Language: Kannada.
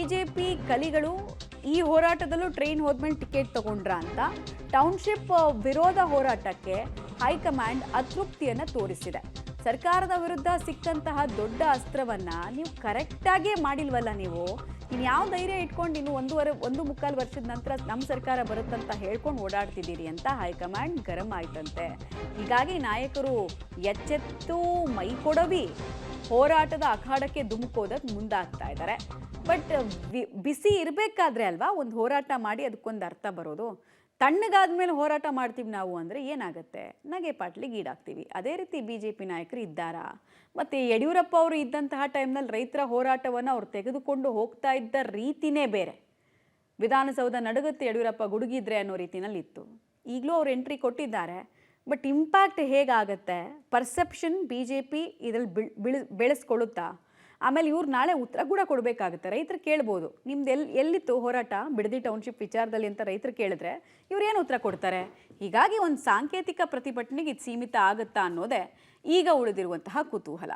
ಬಿಜೆಪಿ ಕಲಿಗಳು ಈ ಹೋರಾಟದಲ್ಲೂ ಟ್ರೈನ್ ಹೋದ್ಮೇಲೆ ಟಿಕೆಟ್ ತಗೊಂಡ್ರ ಅಂತ ಟೌನ್ಶಿಪ್ ವಿರೋಧ ಹೋರಾಟಕ್ಕೆ ಹೈಕಮಾಂಡ್ ಅತೃಪ್ತಿಯನ್ನು ತೋರಿಸಿದೆ. ಸರ್ಕಾರದ ವಿರುದ್ಧ ಸಿಕ್ಕಂತಹ ದೊಡ್ಡ ಅಸ್ತ್ರವನ್ನ ನೀವು ಕರೆಕ್ಟಾಗಿ ಮಾಡಿಲ್ವಲ್ಲ ನೀವು. ಇನ್ನು ಯಾವ ಧೈರ್ಯ ಇಟ್ಕೊಂಡು ಇನ್ನು 1.25 ವರ್ಷದ ನಂತರ ನಮ್ಮ ಸರ್ಕಾರ ಬರುತ್ತಂತ ಹೇಳ್ಕೊಂಡು ಓಡಾಡ್ತಿದ್ದೀರಿ ಅಂತ ಹೈಕಮಾಂಡ್ ಗರಂ ಆಯ್ತಂತೆ. ಹೀಗಾಗಿ ನಾಯಕರು ಎಚ್ಚೆತ್ತು ಮೈ ಕೊಡವಿ ಹೋರಾಟದ ಅಖಾಡಕ್ಕೆ ಧುಮುಕೋದಕ್ಕೆ ಮುಂದಾಗ್ತಾ ಇದ್ದಾರೆ. ಬಟ್ ಬಿಸಿ ಇರಬೇಕಾದ್ರೆ ಅಲ್ವಾ ಒಂದು ಹೋರಾಟ ಮಾಡಿ ಅದಕ್ಕೊಂದು ಅರ್ಥ ಬರೋದು. ತಣ್ಣಗಾದ್ಮೇಲೆ ಹೋರಾಟ ಮಾಡ್ತೀವಿ ನಾವು ಅಂದರೆ ಏನಾಗುತ್ತೆ? ನಗೆ ಪಾಟ್ಲಿಗೆ ಈಡಾಗ್ತೀವಿ. ಅದೇ ರೀತಿ ಬಿಜೆಪಿ ನಾಯಕರು ಇದ್ದಾರಾ? ಮತ್ತು ಯಡಿಯೂರಪ್ಪ ಅವರು ಇದ್ದಂತಹ ಟೈಮ್ನಲ್ಲಿ ರೈತರ ಹೋರಾಟವನ್ನು ಅವ್ರು ತೆಗೆದುಕೊಂಡು ಹೋಗ್ತಾ ಇದ್ದ ರೀತಿನೇ ಬೇರೆ. ವಿಧಾನಸೌಧ ನಡುಗುತ್ತೆ ಯಡಿಯೂರಪ್ಪ ಗುಡುಗಿದ್ರೆ ಅನ್ನೋ ರೀತಿನಲ್ಲಿ ಇತ್ತು. ಈಗಲೂ ಅವ್ರು ಎಂಟ್ರಿ ಕೊಟ್ಟಿದ್ದಾರೆ. ಬಟ್ ಇಂಪ್ಯಾಕ್ಟ್ ಹೇಗಾಗತ್ತೆ? ಪರ್ಸೆಪ್ಷನ್ ಬಿಜೆಪಿ ಇದರಲ್ಲಿ ಬೆಳೆಸ್ಕೊಳ್ಳುತ್ತಾ? ಆಮೇಲೆ ಇವ್ರು ನಾಳೆ ಉತ್ತರ ಕೂಡ ಕೊಡಬೇಕಾಗುತ್ತೆ. ರೈತರು ಕೇಳ್ಬೋದು, ನಿಮ್ದು ಎಲ್ಲಿತ್ತು ಹೋರಾಟ ಬಿಡದಿ ಟೌನ್ಶಿಪ್ ವಿಚಾರದಲ್ಲಿ ಅಂತ ರೈತರು ಕೇಳಿದ್ರೆ ಇವ್ರು ಏನು ಉತ್ತರ ಕೊಡ್ತಾರೆ? ಹೀಗಾಗಿ ಒಂದು ಸಾಂಕೇತಿಕ ಪ್ರತಿಭಟನೆಗೆ ಇದು ಸೀಮಿತ ಆಗುತ್ತಾ ಅನ್ನೋದೇ ಈಗ ಉಳಿದಿರುವಂತಹ ಕುತೂಹಲ.